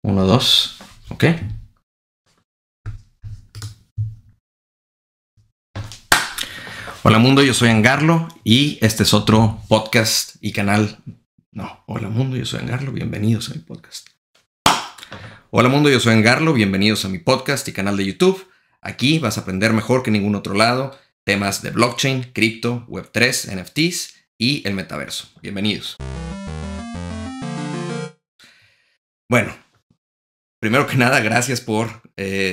Uno, dos. Ok. Hola mundo, yo soy Angarlo y este es otro podcast y canal. No, hola mundo, yo soy Angarlo, bienvenidos a mi podcast. Hola mundo, yo soy Angarlo, bienvenidos a mi podcast y canal de YouTube. Aquí vas a aprender mejor que en ningún otro lado temas de blockchain, cripto, web3, NFTs y el metaverso. Bienvenidos. Bueno, primero que nada, gracias por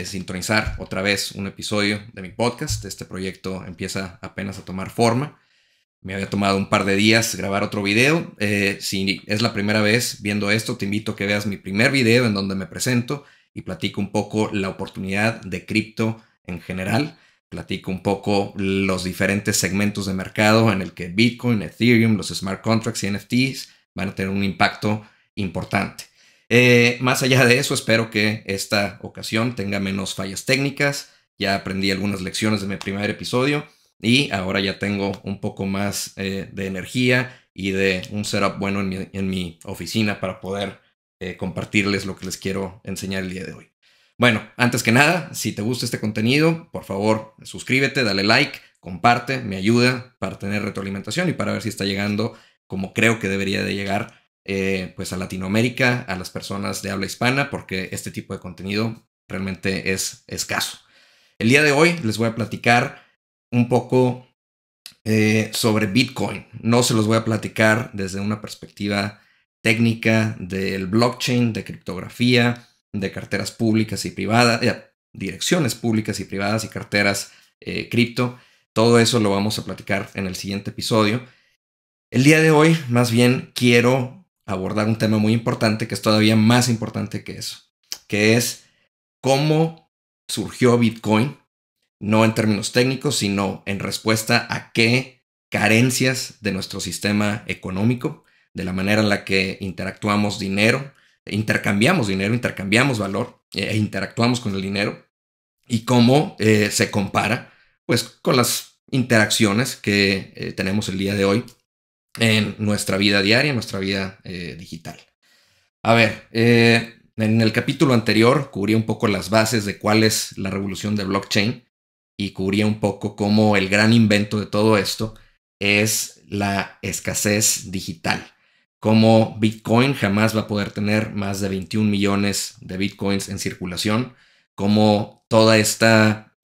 sintonizar otra vez un episodio de mi podcast. Este proyecto empieza apenas a tomar forma. Me había tomado un par de días grabar otro video. Si es la primera vez viendo esto, te invito a que veas mi primer video en donde me presento y platico un poco la oportunidad de cripto en general. Platico un poco los diferentes segmentos de mercado en el que Bitcoin, Ethereum, los smart contracts y NFTs van a tener un impacto importante. Más allá de eso, espero que esta ocasión tenga menos fallas técnicas. Ya aprendí algunas lecciones de mi primer episodio y ahora ya tengo un poco más de energía y de un setup bueno en mi oficina para poder compartirles lo que les quiero enseñar el día de hoy. Bueno, antes que nada, si te gusta este contenido, por favor, suscríbete, dale like, comparte, me ayuda para tener retroalimentación y para ver si está llegando como creo que debería de llegar pues a Latinoamérica, a las personas de habla hispana, porque este tipo de contenido realmente es escaso. El día de hoy les voy a platicar un poco sobre Bitcoin. No se los voy a platicar desde una perspectiva técnica del blockchain, de criptografía, de carteras públicas y privadas, direcciones públicas y privadas y carteras cripto. Todo eso lo vamos a platicar en el siguiente episodio. El día de hoy, más bien, quiero abordar un tema muy importante que es todavía más importante que eso, que es cómo surgió Bitcoin, no en términos técnicos, sino en respuesta a qué carencias de nuestro sistema económico, de la manera en la que interactuamos dinero, intercambiamos valor e interactuamos con el dinero y cómo se compara pues con las interacciones que tenemos el día de hoy en nuestra vida diaria, en nuestra vida digital. A ver, en el capítulo anterior cubrí un poco las bases de cuál es la revolución de blockchain y cubría un poco cómo el gran invento de todo esto es la escasez digital. Cómo Bitcoin jamás va a poder tener más de 21 millones de Bitcoins en circulación. Cómo toda esta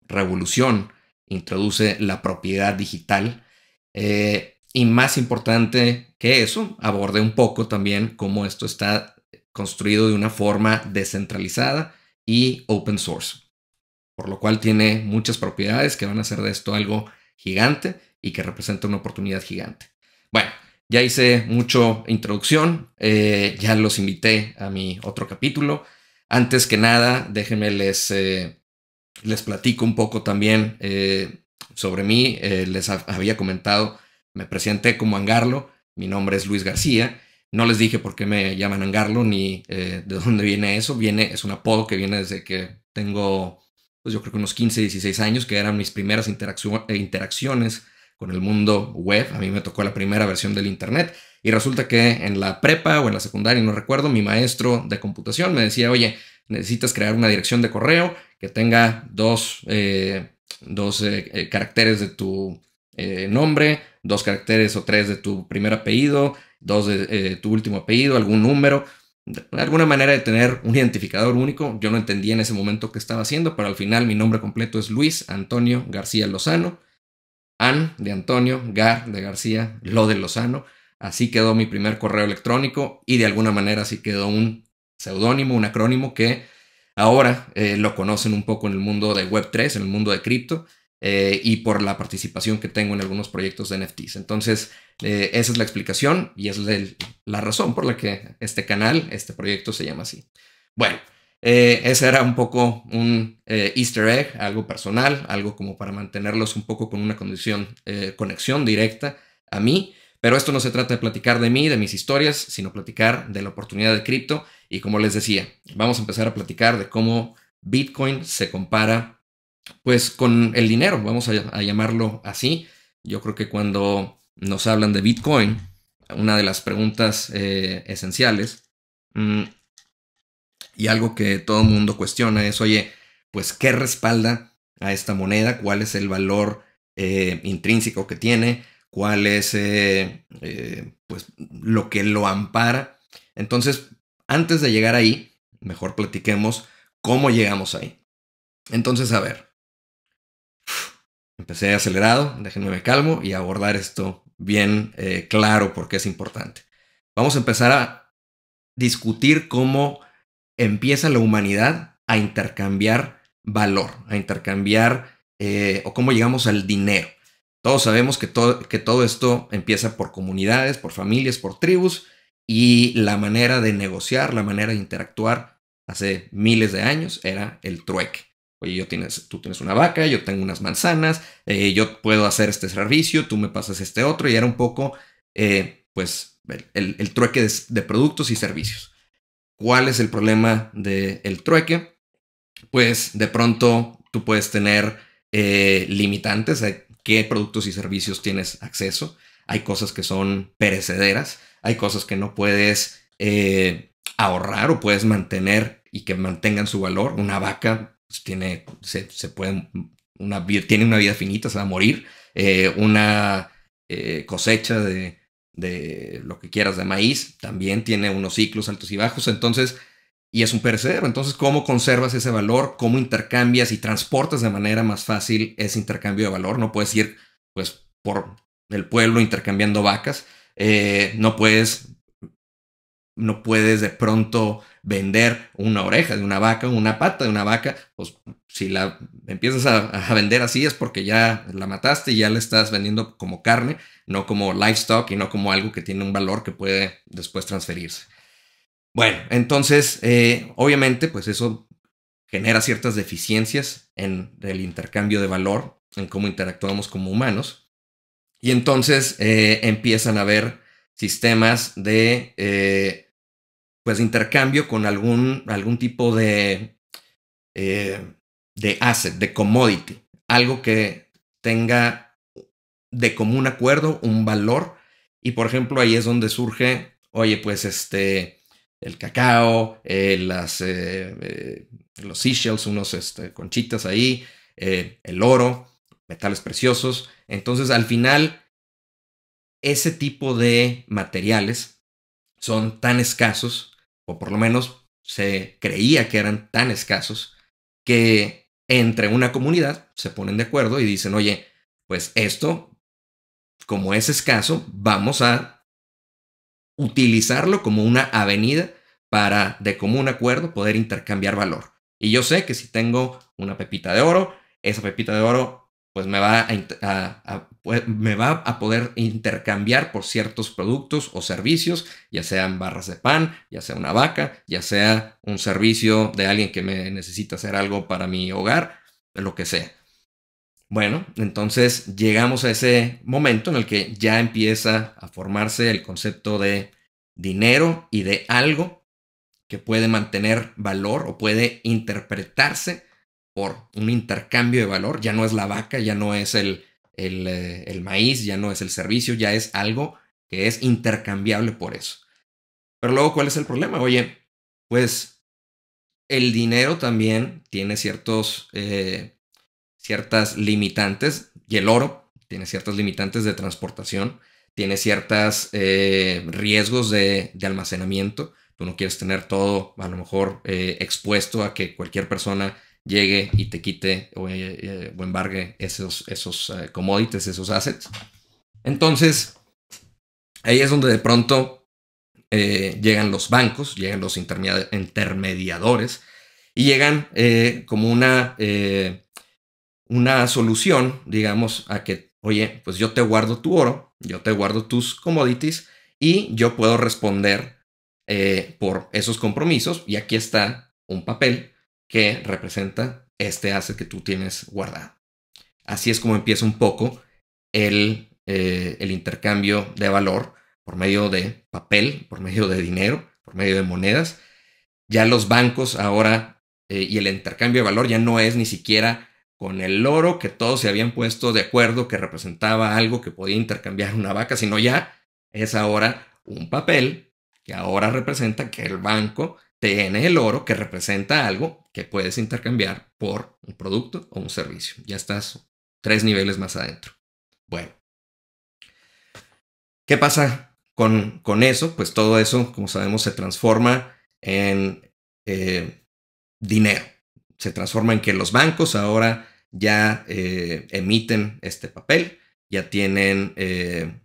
revolución introduce la propiedad digital. Y más importante que eso, abordé un poco también cómo esto está construido de una forma descentralizada y open source, por lo cual tiene muchas propiedades que van a hacer de esto algo gigante y que representa una oportunidad gigante. Bueno, ya hice mucha introducción, ya los invité a mi otro capítulo. Antes que nada, déjenme les platico un poco también sobre mí. Les había comentado, me presenté como Angarlo, mi nombre es Luis García. No les dije por qué me llaman Angarlo ni de dónde viene eso. Es un apodo que viene desde que tengo, pues yo creo que unos 15, 16 años, que eran mis primeras interacciones con el mundo web. A mí me tocó la primera versión del internet y resulta que en la prepa o en la secundaria, no recuerdo, mi maestro de computación me decía, oye, necesitas crear una dirección de correo que tenga dos caracteres de tu nombre, 2 caracteres o 3 de tu primer apellido, 2 de tu último apellido, algún número, alguna manera de tener un identificador único. Yo no entendía en ese momento qué estaba haciendo, pero al final mi nombre completo es Luis Antonio García Lozano. An de Antonio, Gar de García, Lo de Lozano. Así quedó mi primer correo electrónico y de alguna manera así quedó un seudónimo, un acrónimo que ahora lo conocen un poco en el mundo de Web3, en el mundo de cripto y por la participación que tengo en algunos proyectos de NFTs. Entonces, esa es la explicación y es la razón por la que este canal, este proyecto se llama así. Bueno, ese era un poco un easter egg, algo personal, algo como para mantenerlos un poco con una conexión directa a mí. Pero esto no se trata de platicar de mí, de mis historias, sino platicar de la oportunidad de cripto. Y como les decía, vamos a empezar a platicar de cómo Bitcoin se compara pues con el dinero, vamos a llamarlo así. Yo creo que cuando nos hablan de Bitcoin, una de las preguntas esenciales Y algo que todo el mundo cuestiona es, oye, pues, ¿qué respalda a esta moneda? ¿Cuál es el valor intrínseco que tiene? ¿Cuál es pues, lo que lo ampara? Entonces, antes de llegar ahí, mejor platiquemos cómo llegamos ahí. Entonces, a ver, empecé acelerado, déjenme me calmo y abordar esto bien claro porque es importante. Vamos a empezar a discutir cómo empieza la humanidad a intercambiar valor, a intercambiar o cómo llegamos al dinero. Todos sabemos que todo esto empieza por comunidades, por familias, por tribus, y la manera de negociar, la manera de interactuar hace miles de años era el trueque. Oye, tú tienes una vaca, yo tengo unas manzanas, yo puedo hacer este servicio, tú me pasas este otro, y era un poco, pues, el trueque de productos y servicios. ¿Cuál es el problema del trueque? Pues de pronto tú puedes tener limitantes a qué productos y servicios tienes acceso. Hay cosas que son perecederas, hay cosas que no puedes ahorrar o puedes mantener y que mantengan su valor. Una vaca pues, tiene una vida finita, se va a morir. Una cosecha de lo que quieras de maíz también tiene unos ciclos altos y bajos. Entonces, y es un perecedero. Entonces, ¿cómo conservas ese valor? ¿Cómo intercambias y transportas de manera más fácil ese intercambio de valor? No puedes ir, pues, por el pueblo intercambiando vacas. No puedes de pronto vender una oreja de una vaca, una pata de una vaca. Pues, si la empiezas a vender así es porque ya la mataste y ya la estás vendiendo como carne, no como livestock y no como algo que tiene un valor que puede después transferirse. Bueno, entonces, obviamente, pues eso genera ciertas deficiencias en el intercambio de valor, en cómo interactuamos como humanos. Y entonces empiezan a haber sistemas pues, de intercambio con algún tipo de asset, de commodity, algo que tenga de común acuerdo un valor. Y por ejemplo, ahí es donde surge, oye, pues el cacao, los seashells, unos conchitas ahí, el oro, metales preciosos. Entonces, al final, ese tipo de materiales son tan escasos, o por lo menos se creía que eran tan escasos, que entre una comunidad se ponen de acuerdo y dicen, oye, pues esto, como es escaso, vamos a utilizarlo como una avenida para, de común acuerdo, poder intercambiar valor. Y yo sé que si tengo una pepita de oro, esa pepita de oro pues me va a poder intercambiar por ciertos productos o servicios, ya sean barras de pan, ya sea una vaca, ya sea un servicio de alguien que me necesita hacer algo para mi hogar, lo que sea. Bueno, entonces llegamos a ese momento en el que ya empieza a formarse el concepto de dinero y de algo que puede mantener valor o puede interpretarse por un intercambio de valor. Ya no es la vaca, ya no es el maíz, ya no es el servicio, ya es algo que es intercambiable por eso. Pero luego, ¿cuál es el problema? Oye, pues el dinero también tiene ciertas limitantes y el oro tiene ciertas limitantes de transportación, tiene ciertos riesgos de almacenamiento. Tú no quieres tener todo a lo mejor expuesto a que cualquier persona llegue y te quite o embargue esos commodities, esos assets. Entonces, ahí es donde de pronto llegan los bancos, llegan los intermediadores y llegan como una solución, digamos, a que, oye, pues yo te guardo tu oro, yo te guardo tus commodities y yo puedo responder por esos compromisos. Y aquí está un papel que representa este asset que tú tienes guardado. Así es como empieza un poco el intercambio de valor por medio de papel, por medio de dinero, por medio de monedas. Ya los bancos ahora y el intercambio de valor ya no es ni siquiera con el oro que todos se habían puesto de acuerdo que representaba algo que podía intercambiar una vaca, sino ya es ahora un papel que ahora representa que el banco tiene el oro, que representa algo que puedes intercambiar por un producto o un servicio. Ya estás 3 niveles más adentro. Bueno, ¿qué pasa con eso? Pues todo eso, como sabemos, se transforma en dinero. Se transforma en que los bancos ahora ya emiten este papel, ya tienen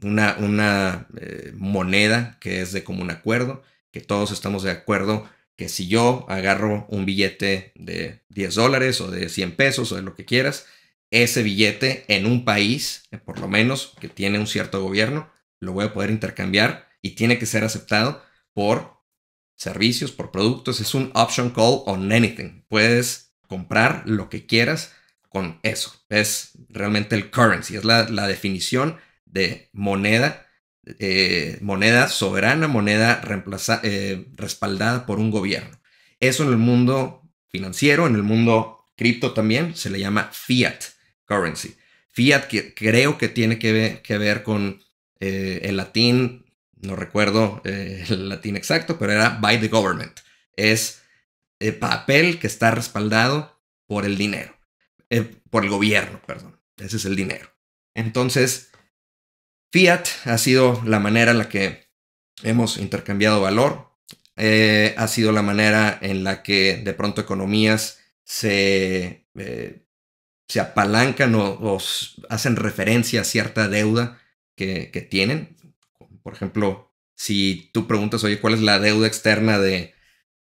una moneda que es de común acuerdo, que todos estamos de acuerdo que si yo agarro un billete de $10 o de 100 pesos o de lo que quieras, ese billete en un país, por lo menos que tiene un cierto gobierno, lo voy a poder intercambiar y tiene que ser aceptado por servicios, por productos. Es un option call on anything. Puedes comprar lo que quieras con eso. Es realmente el currency, es la definición de moneda, moneda soberana, moneda respaldada por un gobierno. Eso en el mundo financiero, en el mundo cripto también, se le llama fiat currency. Fiat que creo que tiene que ver con el latín, no recuerdo el latín exacto, pero era by the government. Es papel que está respaldado por el dinero, por el gobierno, perdón. Ese es el dinero. Entonces, fiat ha sido la manera en la que hemos intercambiado valor. Ha sido la manera en la que de pronto economías se apalancan o hacen referencia a cierta deuda que tienen. Por ejemplo, si tú preguntas, oye, ¿cuál es la deuda externa de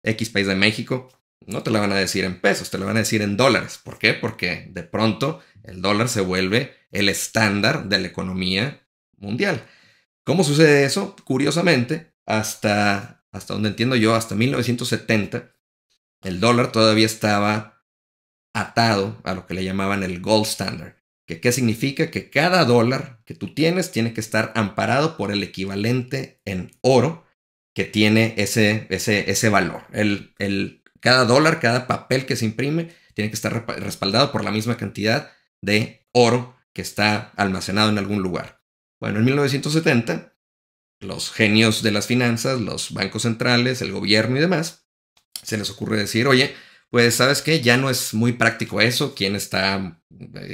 X país de México? No te la van a decir en pesos, te la van a decir en dólares. ¿Por qué? Porque de pronto el dólar se vuelve el estándar de la economía mundial. ¿Cómo sucede eso? Curiosamente, hasta donde entiendo yo, hasta 1970, el dólar todavía estaba atado a lo que le llamaban el gold standard. ¿Qué significa? Que cada dólar que tú tienes tiene que estar amparado por el equivalente en oro que tiene ese valor. Cada dólar, cada papel que se imprime, tiene que estar respaldado por la misma cantidad de oro que está almacenado en algún lugar. Bueno, en 1970, los genios de las finanzas, los bancos centrales, el gobierno y demás, se les ocurre decir, oye, pues sabes qué, ya no es muy práctico eso, quién está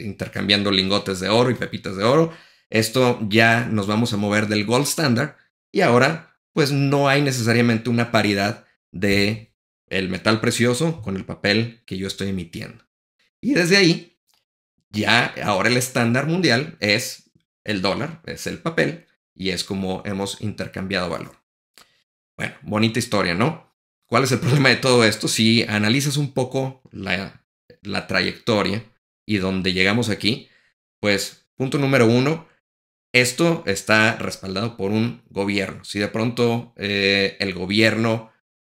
intercambiando lingotes de oro y pepitas de oro, esto ya nos vamos a mover del gold standard y ahora pues no hay necesariamente una paridad de el metal precioso con el papel que yo estoy emitiendo. Y desde ahí, ya ahora el estándar mundial es el dólar, es el papel y es como hemos intercambiado valor. Bueno, bonita historia, ¿no? ¿Cuál es el problema de todo esto? Si analizas un poco la trayectoria y donde llegamos aquí, pues punto número 1, esto está respaldado por un gobierno. Si de pronto el gobierno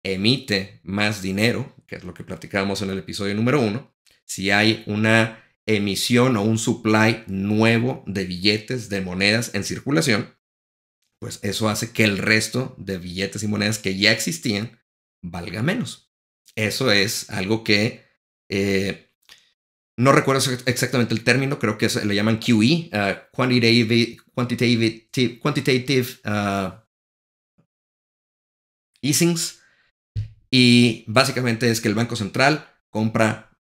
emite más dinero, que es lo que platicábamos en el episodio número 1, si hay una emisión o un supply nuevo de billetes, de monedas en circulación, pues eso hace que el resto de billetes y monedas que ya existían valga menos. Eso es algo que no recuerdo exactamente el término, creo que le llaman QE, Quantitative Easings, y básicamente es que el Banco Central compra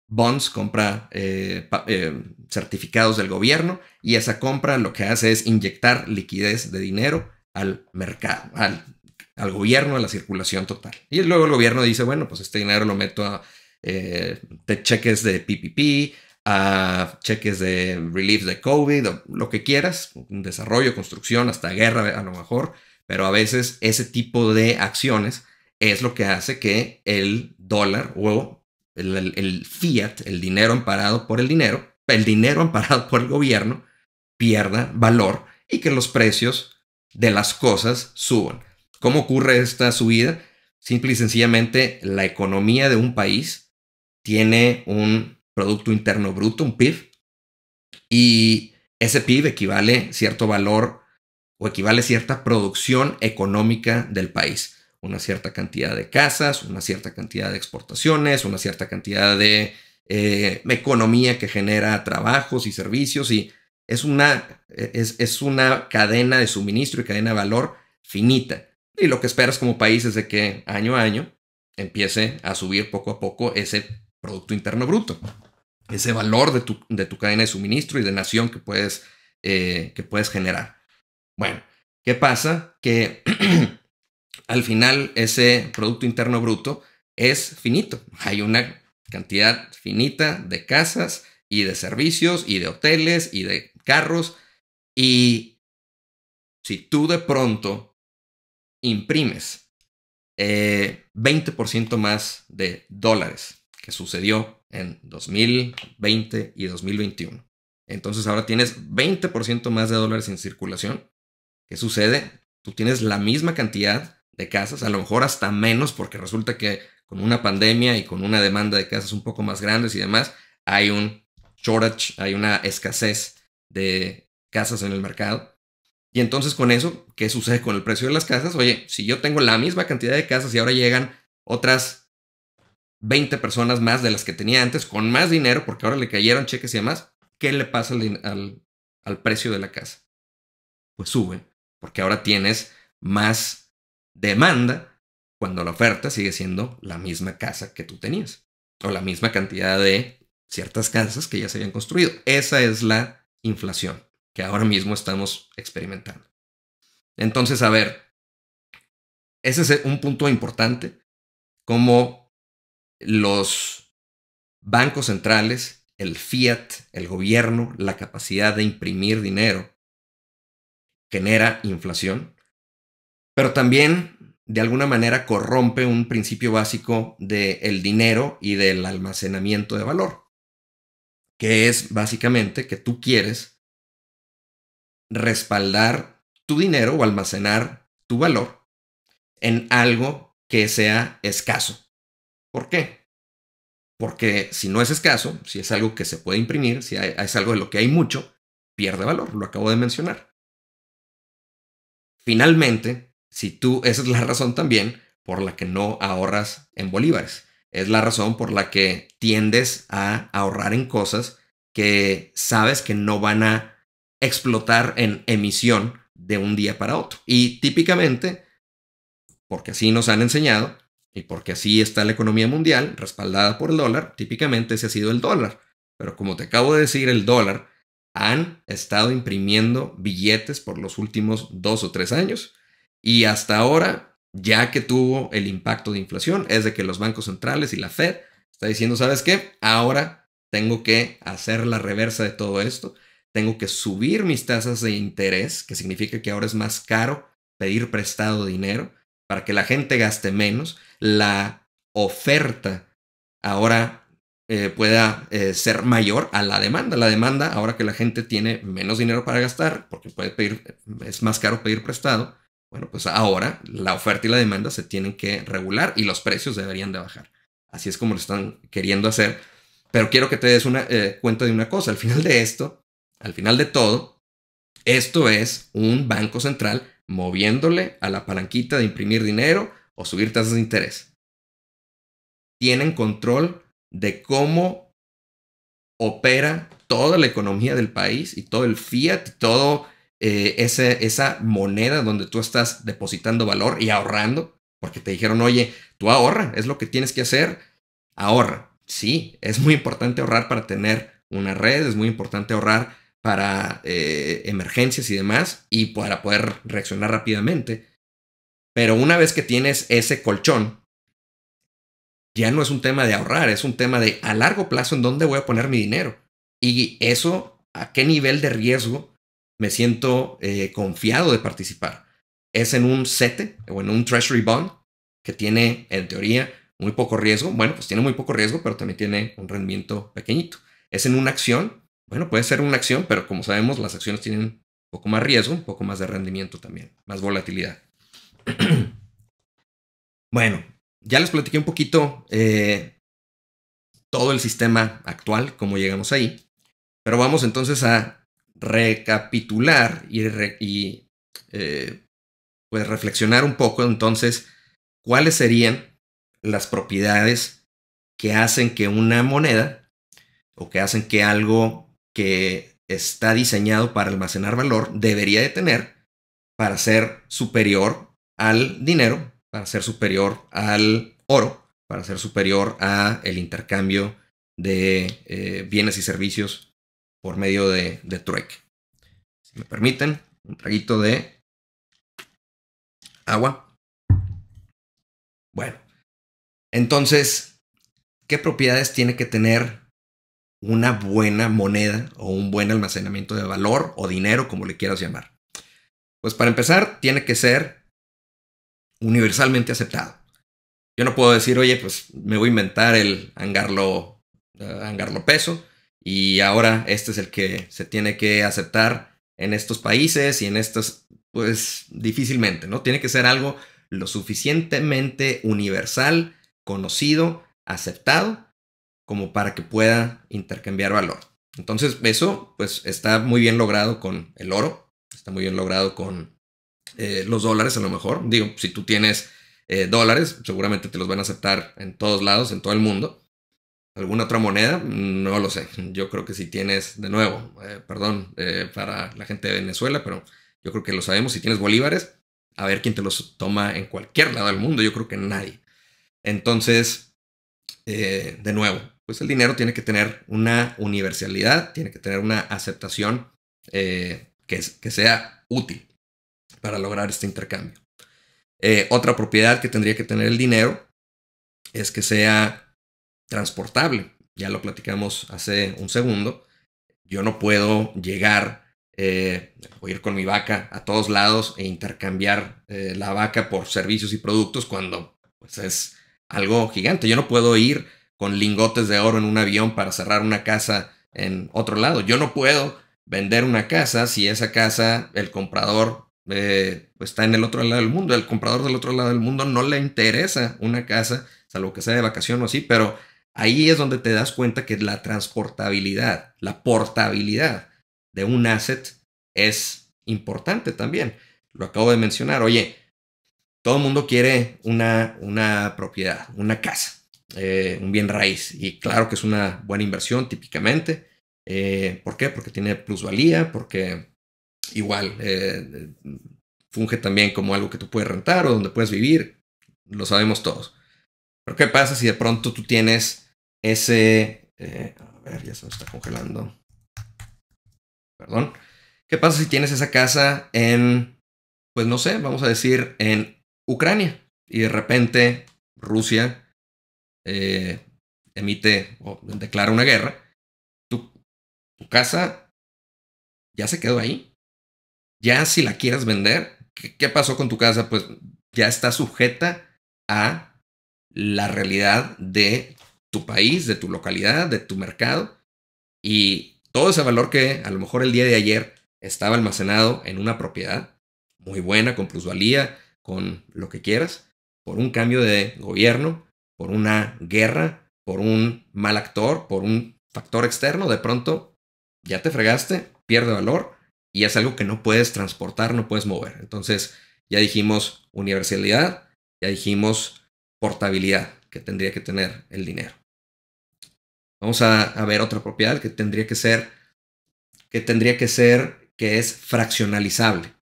bonds, compra certificados del gobierno, y esa compra lo que hace es inyectar liquidez de dinero al mercado, al gobierno, a la circulación total. Y luego el gobierno dice, bueno, pues este dinero lo meto a cheques de PPP, a cheques de relief de COVID, o lo que quieras, desarrollo, construcción, hasta guerra a lo mejor, pero a veces ese tipo de acciones es lo que hace que el dólar o el fiat, el dinero amparado por el dinero amparado por el gobierno, pierda valor y que los precios de las cosas suban. ¿Cómo ocurre esta subida? Simple y sencillamente, la economía de un país tiene un Producto Interno Bruto, un PIB, y ese PIB equivale a cierto valor o equivale a cierta producción económica del país. Una cierta cantidad de casas, una cierta cantidad de exportaciones, una cierta cantidad de economía que genera trabajos y servicios, y es una cadena de suministro y cadena de valor finita. Y lo que esperas como país es de que año a año empiece a subir poco a poco ese Producto Interno Bruto, ese valor de tu cadena de suministro y de nación que puedes generar. Bueno, ¿qué pasa? Que al final ese Producto Interno Bruto es finito. Hay una cantidad finita de casas y de servicios y de hoteles y de carros. Y si tú de pronto imprimes 20% más de dólares, que sucedió en 2020 y 2021, entonces ahora tienes 20% más de dólares en circulación. ¿Qué sucede? Tú tienes la misma cantidad de casas, a lo mejor hasta menos, porque resulta que con una pandemia y con una demanda de casas un poco más grandes y demás, hay un shortage, hay una escasez de casas en el mercado. Y entonces con eso, ¿qué sucede con el precio de las casas? Oye, si yo tengo la misma cantidad de casas y ahora llegan otras 20 personas más de las que tenía antes, con más dinero, porque ahora le cayeron cheques y demás, ¿qué le pasa al precio de la casa? Pues sube, porque ahora tienes más demanda cuando la oferta sigue siendo la misma casa que tú tenías, o la misma cantidad de ciertas casas que ya se habían construido. Esa es la inflación que ahora mismo estamos experimentando. Entonces, a ver, ese es un punto importante, como los bancos centrales, el fiat, el gobierno, la capacidad de imprimir dinero genera inflación, pero también de alguna manera corrompe un principio básico del dinero y del almacenamiento de valor, que es básicamente que tú quieres respaldar tu dinero o almacenar tu valor en algo que sea escaso. ¿Por qué? Porque si no es escaso, si es algo que se puede imprimir, si es algo de lo que hay mucho, pierde valor, lo acabo de mencionar. Finalmente, esa es la razón también por la que no ahorras en bolívares. Es la razón por la que tiendes a ahorrar en cosas que sabes que no van a explotar en emisión de un día para otro. Y típicamente, porque así nos han enseñado y porque así está la economía mundial, respaldada por el dólar, típicamente ese ha sido el dólar. Pero como te acabo de decir, el dólar han estado imprimiendo billetes por los últimos 2 o 3 años y hasta ahora, ya que tuvo el impacto de inflación, es de que los bancos centrales y la Fed está diciendo, ¿sabes qué? Ahora tengo que hacer la reversa de todo esto, tengo que subir mis tasas de interés, que significa que ahora es más caro pedir prestado dinero para que la gente gaste menos, la oferta ahora pueda ser mayor a la demanda. La demanda, ahora que la gente tiene menos dinero para gastar, porque es más caro pedir prestado, bueno, pues ahora la oferta y la demanda se tienen que regular y los precios deberían de bajar. Así es como lo están queriendo hacer. Pero quiero que te des cuenta de una cosa. Al final de esto, al final de todo, esto es un banco central moviéndole a la palanquita de imprimir dinero o subir tasas de interés. Tienen control de cómo opera toda la economía del país y todo el fiat, todo esa moneda donde tú estás depositando valor y ahorrando, porque te dijeron, oye, tú ahorra, es lo que tienes que hacer, ahorra. Sí, es muy importante ahorrar para tener una red, es muy importante ahorrar para emergencias y demás y para poder reaccionar rápidamente. Pero una vez que tienes ese colchón, ya no es un tema de ahorrar, es un tema de a largo plazo en dónde voy a poner mi dinero. Y eso, a qué nivel de riesgo me siento confiado de participar. ¿Es en un CETE o en un Treasury Bond que tiene, en teoría, muy poco riesgo? Bueno, pues tiene muy poco riesgo, pero también tiene un rendimiento pequeñito. ¿Es en una acción? Bueno, puede ser una acción, pero como sabemos, las acciones tienen un poco más riesgo, un poco más de rendimiento también, más volatilidad. Bueno, ya les platiqué un poquito todo el sistema actual, cómo llegamos ahí, pero vamos entonces a recapitular y pues reflexionar un poco entonces cuáles serían las propiedades que hacen que una moneda o que hacen que algo que está diseñado para almacenar valor debería de tener para ser superior al dinero, para ser superior al oro, para ser superior a el intercambio de bienes y servicios por medio de trueque. Si me permiten, un traguito de agua. Bueno, entonces, ¿qué propiedades tiene que tener una buena moneda o un buen almacenamiento de valor o dinero, como le quieras llamar? Pues para empezar, tiene que ser universalmente aceptado. Yo no puedo decir, oye, pues me voy a inventar el Angarlo peso y ahora este es el que se tiene que aceptar en estos países y en estos, pues difícilmente, ¿no? Tiene que ser algo lo suficientemente universal, conocido, aceptado, como para que pueda intercambiar valor. Entonces eso pues está muy bien logrado con el oro, está muy bien logrado con los dólares a lo mejor. Digo, si tú tienes dólares, seguramente te los van a aceptar en todos lados, en todo el mundo. ¿Alguna otra moneda? No lo sé. Yo creo que si tienes, de nuevo, para la gente de Venezuela, pero yo creo que lo sabemos, si tienes bolívares, a ver quién te los toma en cualquier lado del mundo. Yo creo que nadie. Entonces, de nuevo, pues el dinero tiene que tener una universalidad, tiene que tener una aceptación que sea útil para lograr este intercambio. Otra propiedad que tendría que tener el dinero es que sea transportable. Ya lo platicamos hace un segundo. Yo no puedo llegar o ir con mi vaca a todos lados e intercambiar la vaca por servicios y productos cuando pues, es algo gigante. Yo no puedo ir con lingotes de oro en un avión para cerrar una casa en otro lado. Yo no puedo vender una casa si esa casa, el comprador pues está en el otro lado del mundo. El comprador del otro lado del mundo no le interesa una casa, salvo que sea de vacación o así, pero ahí es donde te das cuenta que la transportabilidad, la portabilidad de un asset es importante también. Lo acabo de mencionar. Oye, todo el mundo quiere una propiedad, una casa, un bien raíz. Y claro que es una buena inversión típicamente. ¿Por qué? Porque tiene plusvalía, porque igual funge también como algo que tú puedes rentar o donde puedes vivir. Lo sabemos todos. Pero ¿qué pasa si de pronto tú tienes ese... a ver, ya se me está congelando. Perdón. ¿Qué pasa si tienes esa casa en, pues no sé, vamos a decir, en Ucrania? Y de repente Rusia emite o declara una guerra. Tu, tu casa ya se quedó ahí. Ya si la quieres vender, ¿qué pasó con tu casa? Pues ya está sujeta a la realidad de tu país, de tu localidad, de tu mercado. Y todo ese valor que a lo mejor el día de ayer estaba almacenado en una propiedad muy buena, con plusvalía, con lo que quieras, por un cambio de gobierno, por una guerra, por un mal actor, por un factor externo, de pronto ya te fregaste, pierde valor y es algo que no puedes transportar, no puedes mover. Entonces ya dijimos universalidad, ya dijimos portabilidad que tendría que tener el dinero. Vamos a ver otra propiedad que tendría que ser, que es fraccionalizable.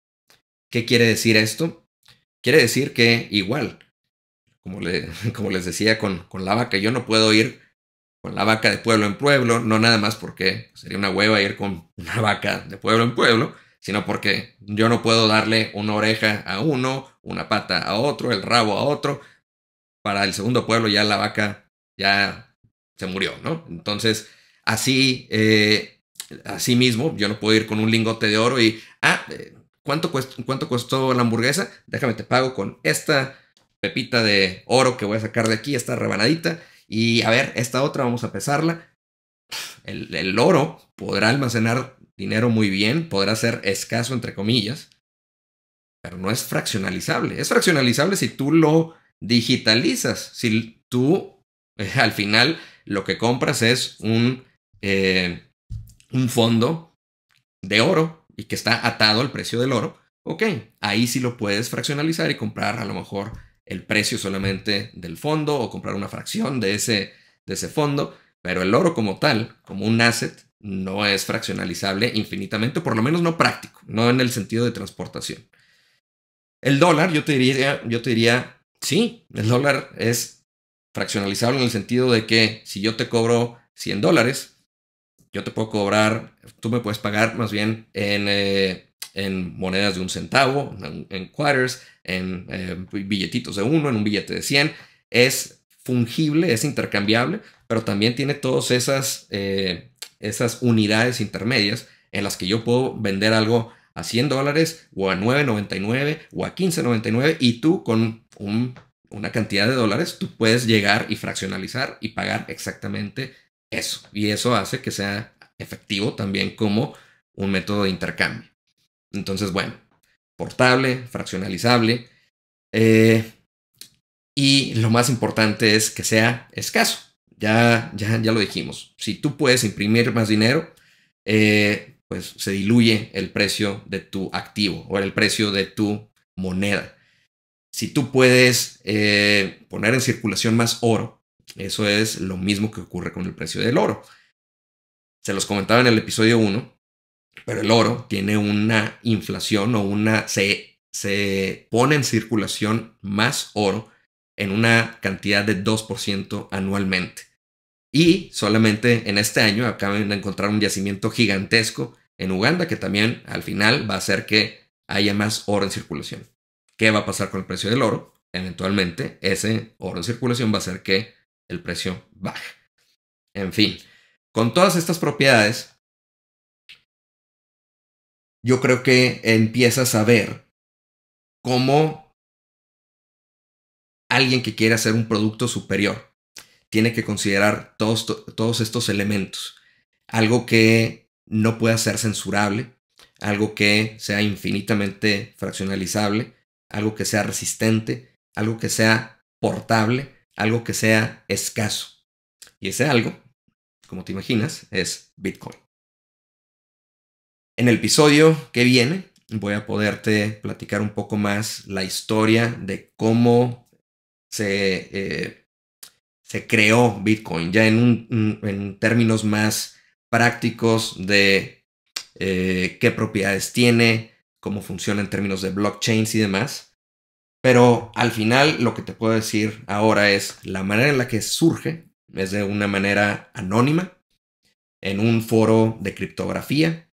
¿Qué quiere decir esto? Quiere decir que igual, como les decía con la vaca, yo no puedo ir con la vaca de pueblo en pueblo, no nada más porque sería una hueva ir con una vaca de pueblo en pueblo, sino porque yo no puedo darle una oreja a uno, una pata a otro, el rabo a otro. Para el segundo pueblo ya la vaca ya se murió, ¿no? Entonces, así mismo, yo no puedo ir con un lingote de oro y, ¿cuánto costó la hamburguesa? Déjame te pago con esta pepita de oro que voy a sacar de aquí, esta rebanadita, y a ver, esta otra vamos a pesarla. El oro podrá almacenar dinero muy bien, podrá ser escaso entre comillas, pero no es fraccionalizable. Es fraccionalizable si tú lo digitalizas, si tú al final lo que compras es un fondo de oro y que está atado al precio del oro. Ok, ahí sí lo puedes fraccionalizar y comprar a lo mejor el precio solamente del fondo o comprar una fracción de ese fondo, pero el oro como tal, como un asset, no es fraccionalizable infinitamente, por lo menos no práctico, no en el sentido de transportación. El dólar, yo te diría, sí, el dólar es fraccionalizable en el sentido de que si yo te cobro $100, yo te puedo cobrar, tú me puedes pagar más bien en monedas de 1 centavo, en quarters, en billetitos de 1, en un billete de 100. Es fungible, es intercambiable, pero también tiene todas esas unidades intermedias en las que yo puedo vender algo a $100 o a 9.99 o a 15.99 y tú con una cantidad de dólares tú puedes llegar y fraccionalizar y pagar exactamente eso. Y eso hace que sea efectivo también como un método de intercambio. Entonces, bueno, portable, fraccionalizable. Y lo más importante es que sea escaso. Ya lo dijimos. Si tú puedes imprimir más dinero, pues se diluye el precio de tu activo o el precio de tu moneda. Si tú puedes poner en circulación más oro, eso es lo mismo que ocurre con el precio del oro. Se los comentaba en el episodio 1, pero el oro tiene una inflación se pone en circulación más oro en una cantidad de 2% anualmente. Y solamente en este año acaban de encontrar un yacimiento gigantesco en Uganda que también al final va a hacer que haya más oro en circulación. ¿Qué va a pasar con el precio del oro? Eventualmente ese oro en circulación va a hacer que el precio baje. En fin, con todas estas propiedades, yo creo que empiezas a ver cómo alguien que quiere hacer un producto superior tiene que considerar todos estos elementos. Algo que no pueda ser censurable, algo que sea infinitamente fraccionalizable, algo que sea resistente, algo que sea portable, algo que sea escaso. Y ese algo, como te imaginas, es Bitcoin. En el episodio que viene voy a poderte platicar un poco más la historia de cómo se creó Bitcoin, ya en términos más prácticos de qué propiedades tiene, cómo funciona en términos de blockchains y demás. Pero al final lo que te puedo decir ahora es la manera en la que surge es de una manera anónima en un foro de criptografía.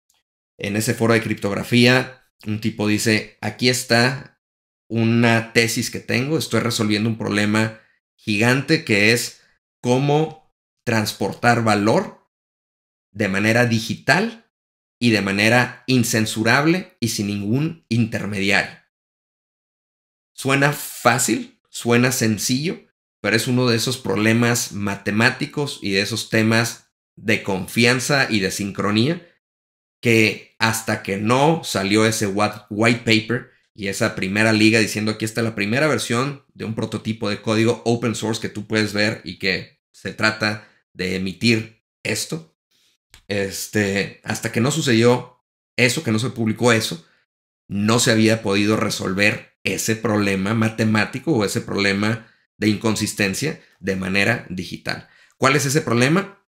En ese foro de criptografía, un tipo dice, aquí está una tesis que tengo, estoy resolviendo un problema gigante que es cómo transportar valor de manera digital y de manera incensurable y sin ningún intermediario. Suena fácil, suena sencillo, pero es uno de esos problemas matemáticos y de esos temas de confianza y de sincronía que hasta que no salió ese white paper y esa primera liga diciendo aquí está la primera versión de un prototipo de código open source que tú puedes ver y que se trata de emitir esto, hasta que no sucedió eso, que no se publicó eso, no se había podido resolver ese problema matemático o ese problema de inconsistencia de manera digital. ¿Cuál es ese problema?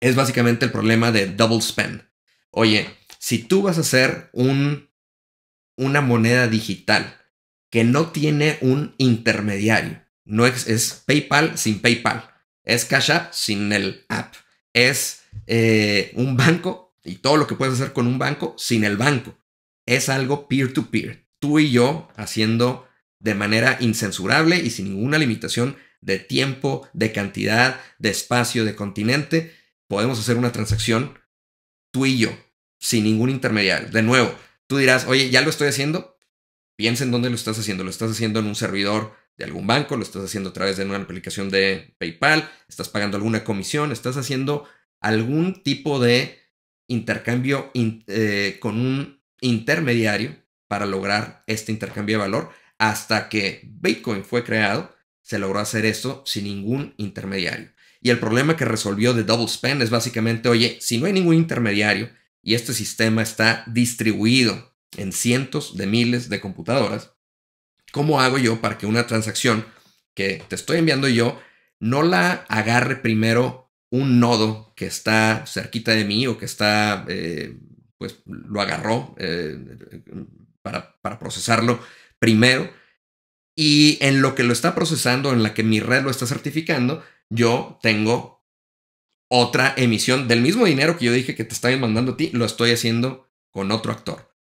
Es básicamente el problema de double spend. Oye, si tú vas a hacer una moneda digital que no tiene un intermediario, no es PayPal sin PayPal, es Cash App sin el app, es un banco y todo lo que puedes hacer con un banco sin el banco, es algo peer-to-peer, tú y yo haciendo de manera incensurable y sin ninguna limitación de tiempo, de cantidad, de espacio, de continente, podemos hacer una transacción tú y yo, sin ningún intermediario. De nuevo, tú dirás, oye, ya lo estoy haciendo. Piensa en dónde lo estás haciendo. Lo estás haciendo en un servidor de algún banco, lo estás haciendo a través de una aplicación de PayPal, estás pagando alguna comisión, estás haciendo algún tipo de intercambio con un intermediario para lograr este intercambio de valor. Hasta que Bitcoin fue creado, se logró hacer esto sin ningún intermediario. Y el problema que resolvió de Double Spend es básicamente, oye, si no hay ningún intermediario y este sistema está distribuido en cientos de miles de computadoras, ¿cómo hago yo para que una transacción que te estoy enviando yo no la agarre primero un nodo que está cerquita de mí o que está, pues lo agarró para procesarlo primero, y en lo que lo está procesando, en la que mi red lo está certificando, yo tengo otra emisión del mismo dinero que yo dije que te estaba mandando a ti, lo estoy haciendo con otro actor.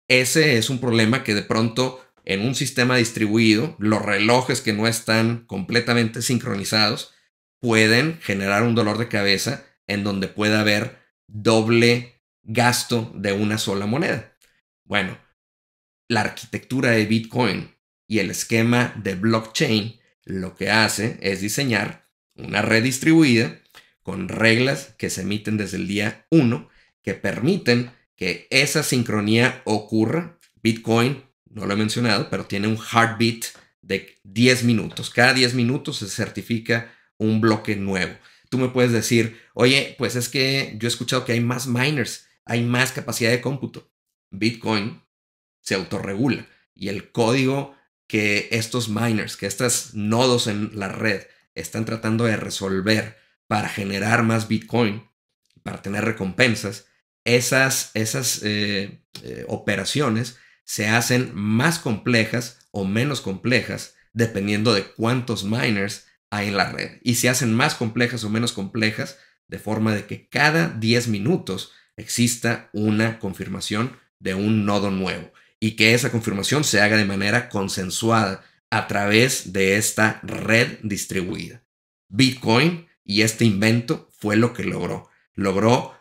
Ese es un problema que de pronto en un sistema distribuido, los relojes que no están completamente sincronizados pueden generar un dolor de cabeza en donde pueda haber doble gasto de una sola moneda. Bueno, la arquitectura de Bitcoin y el esquema de blockchain lo que hace es diseñar una red distribuida con reglas que se emiten desde el día 1 que permiten que esa sincronía ocurra. Bitcoin, no lo he mencionado, pero tiene un heartbeat de 10 minutos. Cada 10 minutos se certifica un bloque nuevo. Tú me puedes decir, oye, pues es que yo he escuchado que hay más miners, hay más capacidad de cómputo. Bitcoin se autorregula y el código que estos miners, que estos nodos en la red están tratando de resolver para generar más Bitcoin, para tener recompensas, esas operaciones se hacen más complejas o menos complejas dependiendo de cuántos miners hay en la red. Y se hacen más complejas o menos complejas de forma de que cada 10 minutos exista una confirmación de un nodo nuevo y que esa confirmación se haga de manera consensuada a través de esta red distribuida. Bitcoin y este invento fue lo que logró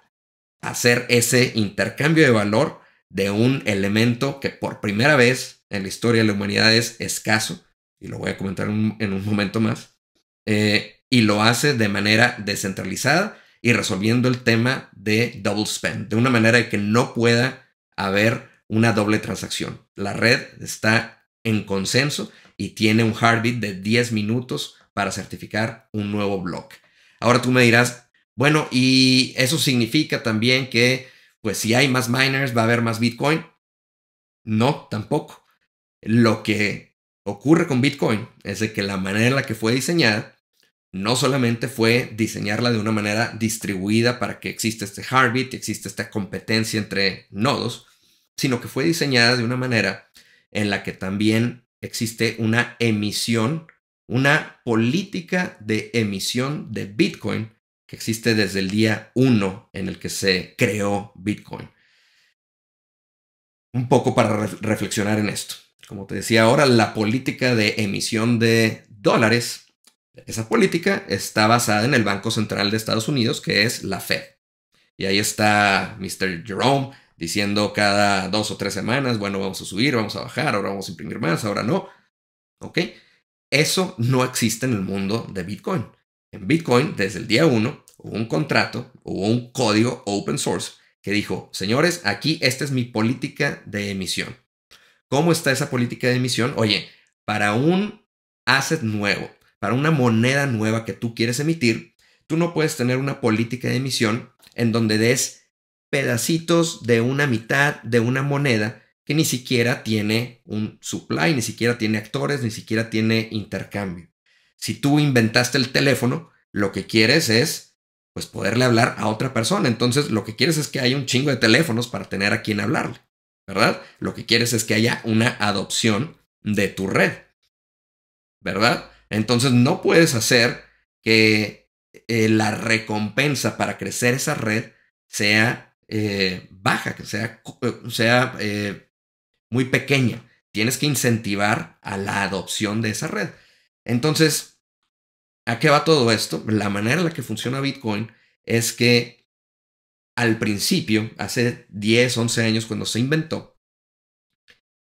hacer ese intercambio de valor de un elemento que por primera vez en la historia de la humanidad es escaso, y lo voy a comentar en un momento más, y lo hace de manera descentralizada y resolviendo el tema de double spend, de una manera de que no pueda haber una doble transacción. La red está en consenso y tiene un heartbeat de 10 minutos para certificar un nuevo bloque. Ahora tú me dirás, bueno, y eso significa también que, pues si hay más miners, va a haber más Bitcoin. No, tampoco. Lo que ocurre con Bitcoin es de que la manera en la que fue diseñada no solamente fue diseñarla de una manera distribuida para que exista este heartbeat, exista esta competencia entre nodos, sino que fue diseñada de una manera en la que también existe una emisión, una política de emisión de Bitcoin que existe desde el día 1 en el que se creó Bitcoin. Un poco para reflexionar en esto. Como te decía ahora, la política de emisión de dólares, esa política está basada en el Banco Central de Estados Unidos, que es la Fed. Y ahí está Mr. Jerome diciendo cada 2 o 3 semanas, bueno, vamos a subir, vamos a bajar, ahora vamos a imprimir más, ahora no. ¿Ok? Eso no existe en el mundo de Bitcoin. En Bitcoin, desde el día 1, hubo un contrato, hubo un código open source que dijo, señores, aquí esta es mi política de emisión. ¿Cómo está esa política de emisión? Oye, para un asset nuevo, para una moneda nueva que tú quieres emitir, tú no puedes tener una política de emisión en donde des pedacitos de una mitad de una moneda que ni siquiera tiene un supply, ni siquiera tiene actores, ni siquiera tiene intercambio. Si tú inventaste el teléfono, lo que quieres es pues poderle hablar a otra persona. Entonces, lo que quieres es que haya un chingo de teléfonos para tener a quien hablarle, ¿verdad? Lo que quieres es que haya una adopción de tu red, ¿verdad? Entonces, no puedes hacer que la recompensa para crecer esa red sea baja, que sea muy pequeña. Tienes que incentivar a la adopción de esa red. Entonces, ¿a qué va todo esto? La manera en la que funciona Bitcoin es que al principio, hace 10, 11 años cuando se inventó,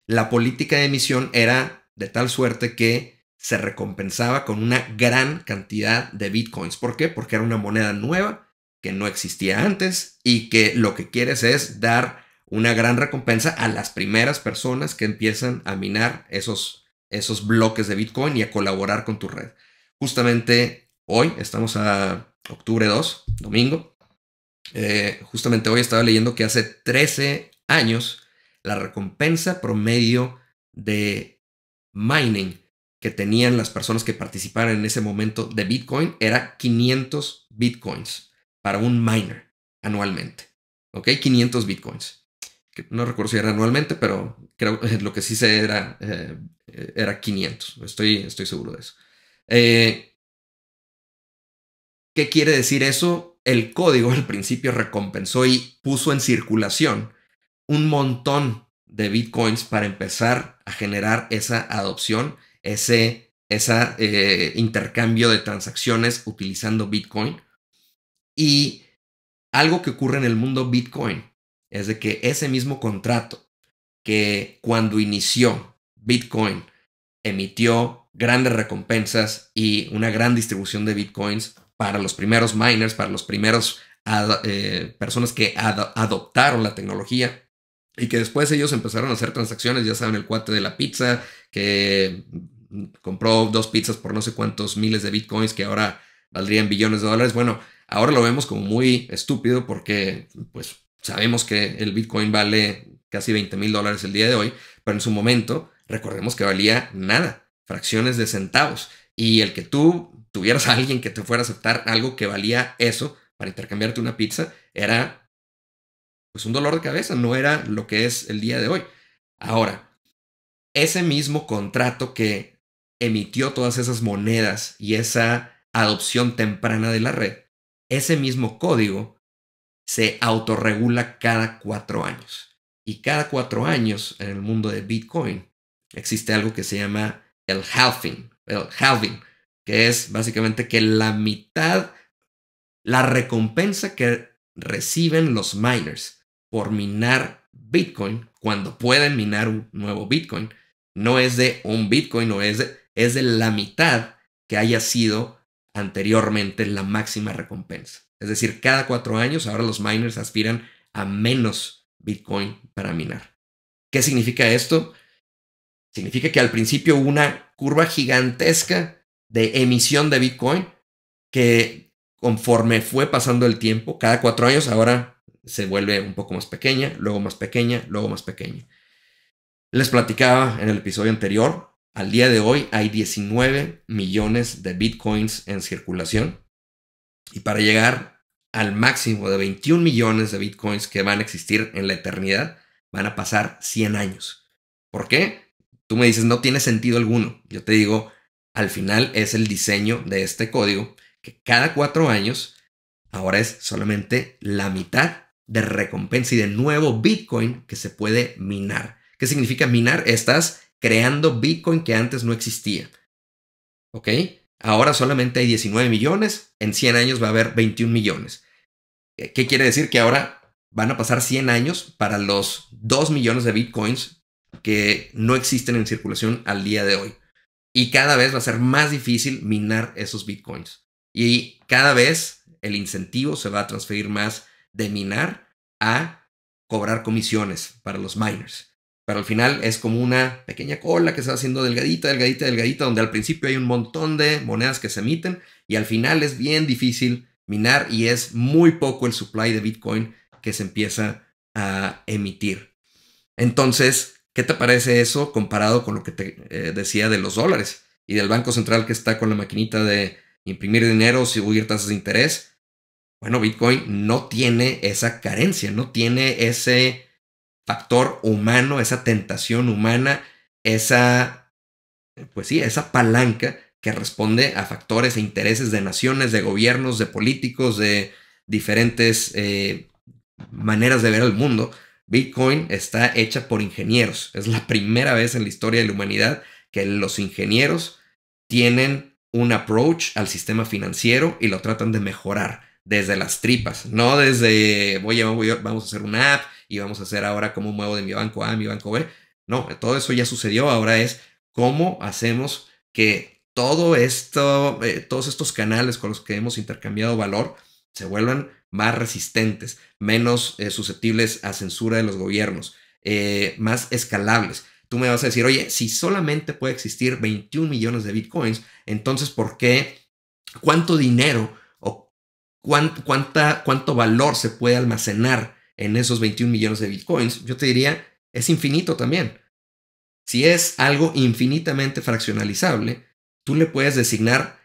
la política de emisión era de tal suerte que se recompensaba con una gran cantidad de Bitcoins. ¿Por qué? Porque era una moneda nueva que no existía antes y que lo que quieres es dar una gran recompensa a las primeras personas que empiezan a minar esos bloques de Bitcoin y a colaborar con tu red. Justamente hoy, estamos a octubre 2, domingo, justamente hoy estaba leyendo que hace 13 años la recompensa promedio de mining que tenían las personas que participaron en ese momento de Bitcoin era 500 Bitcoins para un miner anualmente. ¿Ok? 500 Bitcoins. que no recuerdo si era anualmente, pero creo que lo que sí sé era 500. Estoy seguro de eso. ¿Qué quiere decir eso? El código al principio recompensó y puso en circulación un montón de bitcoins para empezar a generar esa adopción, ese intercambio de transacciones utilizando Bitcoin. Y algo que ocurre en el mundo Bitcoin es de que ese mismo contrato que cuando inició Bitcoin emitió grandes recompensas y una gran distribución de Bitcoins para los primeros miners, para los primeros personas que adoptaron la tecnología y que después ellos empezaron a hacer transacciones, ya saben, el cuate de la pizza que compró 2 pizzas por no sé cuántos miles de Bitcoins que ahora valdrían billones de dólares. Bueno, ahora lo vemos como muy estúpido porque pues sabemos que el Bitcoin vale casi $20,000 el día de hoy, pero en su momento recordemos que valía nada, fracciones de centavos. Y el que tú tuvieras a alguien que te fuera a aceptar algo que valía eso para intercambiarte una pizza era pues un dolor de cabeza, no era lo que es el día de hoy. Ahora, ese mismo contrato que emitió todas esas monedas y esa adopción temprana de la red, ese mismo código se autorregula cada 4 años. Y cada 4 años en el mundo de Bitcoin existe algo que se llama el halving, que es básicamente que la mitad, la recompensa que reciben los miners por minar Bitcoin, cuando pueden minar un nuevo Bitcoin, no es de un Bitcoin, no es de la mitad que haya sido anteriormente la máxima recompensa. Es decir, cada 4 años ahora los miners aspiran a menos Bitcoin para minar. ¿Qué significa esto? Significa que al principio hubo una curva gigantesca de emisión de Bitcoin que conforme fue pasando el tiempo, cada 4 años ahora se vuelve un poco más pequeña, luego más pequeña, luego más pequeña. Les platicaba en el episodio anterior, al día de hoy hay 19 millones de bitcoins en circulación y para llegar al máximo de 21 millones de bitcoins que van a existir en la eternidad, van a pasar 100 años. ¿Por qué? Tú me dices, no tiene sentido alguno. Yo te digo, al final es el diseño de este código que cada 4 años ahora es solamente la mitad de recompensa y de nuevo Bitcoin que se puede minar. ¿Qué significa minar? Estás creando Bitcoin que antes no existía. ¿Ok? Ahora solamente hay 19 millones, en 100 años va a haber 21 millones. ¿Qué quiere decir? Que ahora van a pasar 100 años para los 2 millones de Bitcoins que no existen en circulación al día de hoy. Y cada vez va a ser más difícil minar esos Bitcoins. Y cada vez el incentivo se va a transferir más de minar a cobrar comisiones para los miners. Pero al final es como una pequeña cola que se va haciendo delgadita, delgadita, delgadita, donde al principio hay un montón de monedas que se emiten y al final es bien difícil minar y es muy poco el supply de Bitcoin que se empieza a emitir. Entonces, ¿qué te parece eso comparado con lo que te decía de los dólares y del Banco Central que está con la maquinita de imprimir dinero, subir tasas de interés? Bueno, Bitcoin no tiene esa carencia, no tiene ese factor humano, esa tentación humana, pues sí, esa palanca que responde a factores e intereses de naciones, de gobiernos, de políticos, de diferentes maneras de ver el mundo. Bitcoin está hecha por ingenieros. Es la primera vez en la historia de la humanidad que los ingenieros tienen un approach al sistema financiero y lo tratan de mejorar desde las tripas, no desde vamos a hacer una app y vamos a hacer ahora cómo muevo de mi banco A a mi banco B. No, todo eso ya sucedió. Ahora es cómo hacemos que todo esto, todos estos canales con los que hemos intercambiado valor se vuelvan más resistentes, menos susceptibles a censura de los gobiernos, más escalables. Tú me vas a decir, oye, si solamente puede existir 21 millones de bitcoins, entonces ¿por qué? ¿Cuánto dinero o cuánto valor se puede almacenar en esos 21 millones de bitcoins? Yo te diría, es infinito también. Si es algo infinitamente fraccionalizable, tú le puedes designar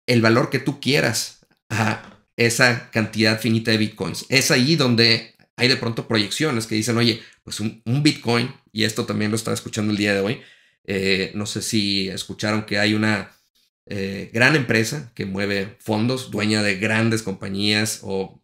el valor que tú quieras a esa cantidad finita de bitcoins. Es ahí donde hay de pronto proyecciones que dicen, oye, pues un Bitcoin, y esto también lo estaba escuchando el día de hoy, no sé si escucharon que hay una gran empresa que mueve fondos, dueña de grandes compañías o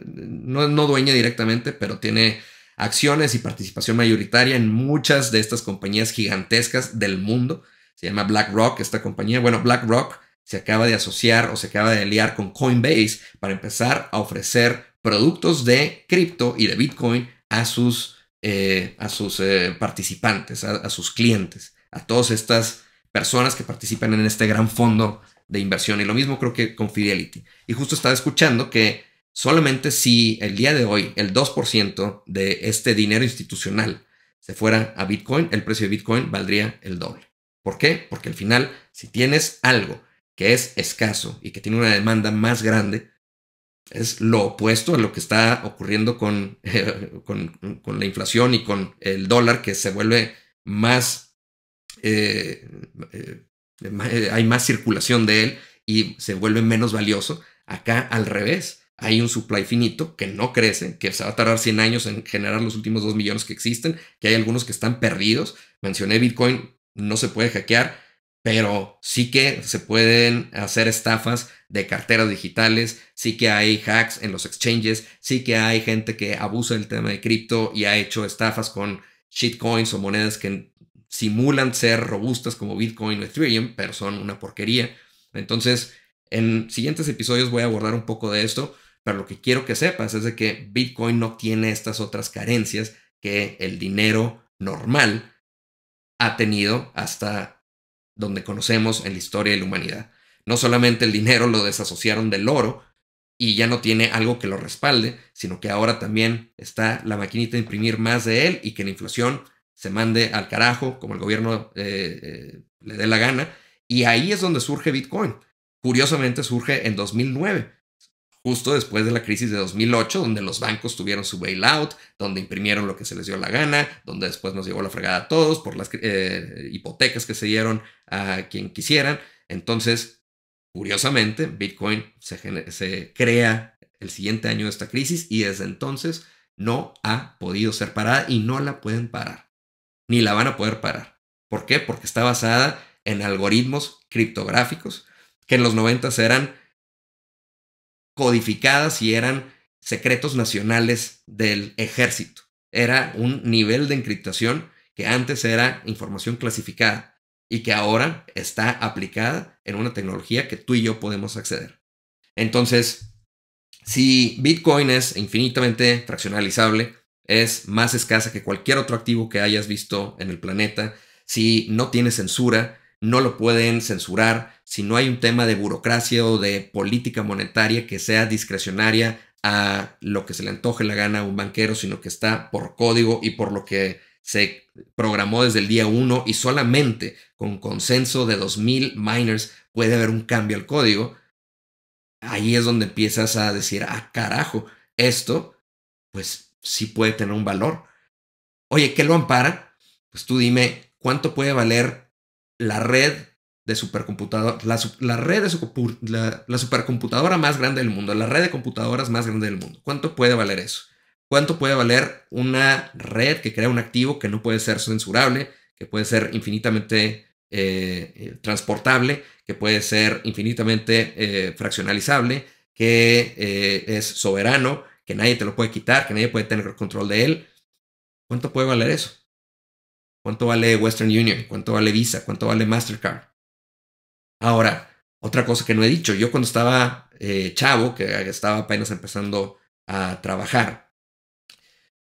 no dueña directamente, pero tiene acciones y participación mayoritaria en muchas de estas compañías gigantescas del mundo. Se llama BlackRock, esta compañía. Bueno, BlackRock se acaba de asociar o se acaba de aliar con Coinbase para empezar a ofrecer productos de cripto y de Bitcoin a sus participantes, a sus clientes, a todas estas personas que participan en este gran fondo de inversión. Y lo mismo creo que con Fidelity. Y justo estaba escuchando que solamente si el día de hoy el 2% de este dinero institucional se fuera a Bitcoin, el precio de Bitcoin valdría el doble. ¿Por qué? Porque al final, si tienes algo que es escaso y que tiene una demanda más grande, es lo opuesto a lo que está ocurriendo con la inflación y con el dólar, que se vuelve más, hay más circulación de él y se vuelve menos valioso. Acá al revés, hay un supply finito que no crece, que se va a tardar 100 años en generar los últimos 2 millones que existen, que hay algunos que están perdidos. Mencioné Bitcoin, no se puede hackear, pero sí que se pueden hacer estafas de carteras digitales, sí que hay hacks en los exchanges, sí que hay gente que abusa del tema de cripto y ha hecho estafas con shitcoins o monedas que simulan ser robustas como Bitcoin o Ethereum, pero son una porquería. Entonces, en siguientes episodios voy a abordar un poco de esto, pero lo que quiero que sepas es de que Bitcoin no tiene estas otras carencias que el dinero normal ha tenido hasta donde conocemos en la historia de la humanidad. No solamente el dinero lo desasociaron del oro y ya no tiene algo que lo respalde, sino que ahora también está la maquinita de imprimir más de él y que la inflación se mande al carajo como el gobierno le dé la gana. Y ahí es donde surge Bitcoin. Curiosamente surge en 2009, justo después de la crisis de 2008, donde los bancos tuvieron su bailout, donde imprimieron lo que se les dio la gana, donde después nos llevó la fregada a todos por las hipotecas que se dieron a quien quisieran. Entonces, curiosamente, Bitcoin se crea el siguiente año de esta crisis y desde entonces no ha podido ser parada y no la pueden parar, ni la van a poder parar. ¿Por qué? Porque está basada en algoritmos criptográficos que en los 90 eran codificadas y eran secretos nacionales del ejército. Era un nivel de encriptación que antes era información clasificada y que ahora está aplicada en una tecnología que tú y yo podemos acceder. Entonces, si Bitcoin es infinitamente fraccionalizable, es más escasa que cualquier otro activo que hayas visto en el planeta, si no tiene censura, no lo pueden censurar, si no hay un tema de burocracia o de política monetaria que sea discrecionaria a lo que se le antoje la gana a un banquero, sino que está por código y por lo que se programó desde el día 1 y solamente con consenso de 2000 miners puede haber un cambio al código. Ahí es donde empiezas a decir, ah, carajo, esto pues sí puede tener un valor. Oye, ¿qué lo ampara? Pues tú dime, ¿cuánto puede valer la red de supercomputadora, la red de la supercomputadora más grande del mundo, la red de computadoras más grande del mundo? ¿Cuánto puede valer eso? ¿Cuánto puede valer una red que crea un activo que no puede ser censurable, que puede ser infinitamente transportable, que puede ser infinitamente fraccionalizable, que es soberano, que nadie te lo puede quitar, que nadie puede tener control de él? ¿Cuánto puede valer eso? ¿Cuánto vale Western Union? ¿Cuánto vale Visa? ¿Cuánto vale Mastercard? Ahora, otra cosa que no he dicho, yo cuando estaba chavo, que estaba apenas empezando a trabajar,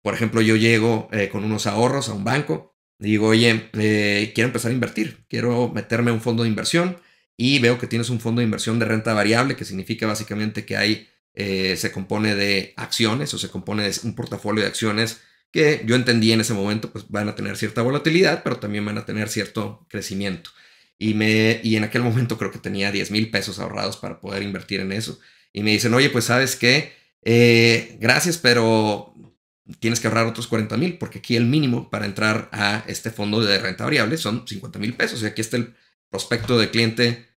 por ejemplo, yo llego con unos ahorros a un banco, digo, oye, quiero empezar a invertir, quiero meterme a un fondo de inversión y veo que tienes un fondo de inversión de renta variable, que significa básicamente que se compone de acciones o se compone de un portafolio de acciones que yo entendí en ese momento, pues van a tener cierta volatilidad, pero también van a tener cierto crecimiento. Y en aquel momento creo que tenía 10,000 pesos ahorrados para poder invertir en eso. Y me dicen, oye, pues sabes qué, gracias, pero tienes que ahorrar otros 40,000, porque aquí el mínimo para entrar a este fondo de renta variable son 50,000 pesos. Y aquí está el prospecto de cliente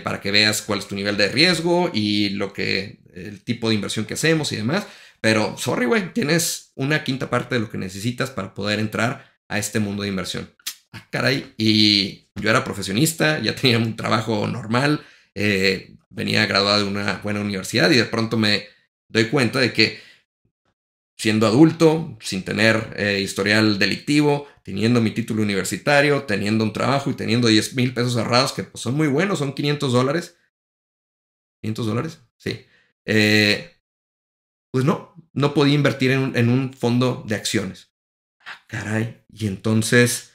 para que veas cuál es tu nivel de riesgo y el tipo de inversión que hacemos y demás. Pero, sorry, güey, tienes una quinta parte de lo que necesitas para poder entrar a este mundo de inversión. Ah, caray. Y yo era profesionista, ya tenía un trabajo normal, venía graduado de una buena universidad y de pronto me doy cuenta de que siendo adulto, sin tener historial delictivo, teniendo mi título universitario, teniendo un trabajo y teniendo 10,000 pesos ahorrados, que pues, son muy buenos, son $500. $500, sí. Pues no podía invertir en un fondo de acciones. Ah, caray. Y entonces,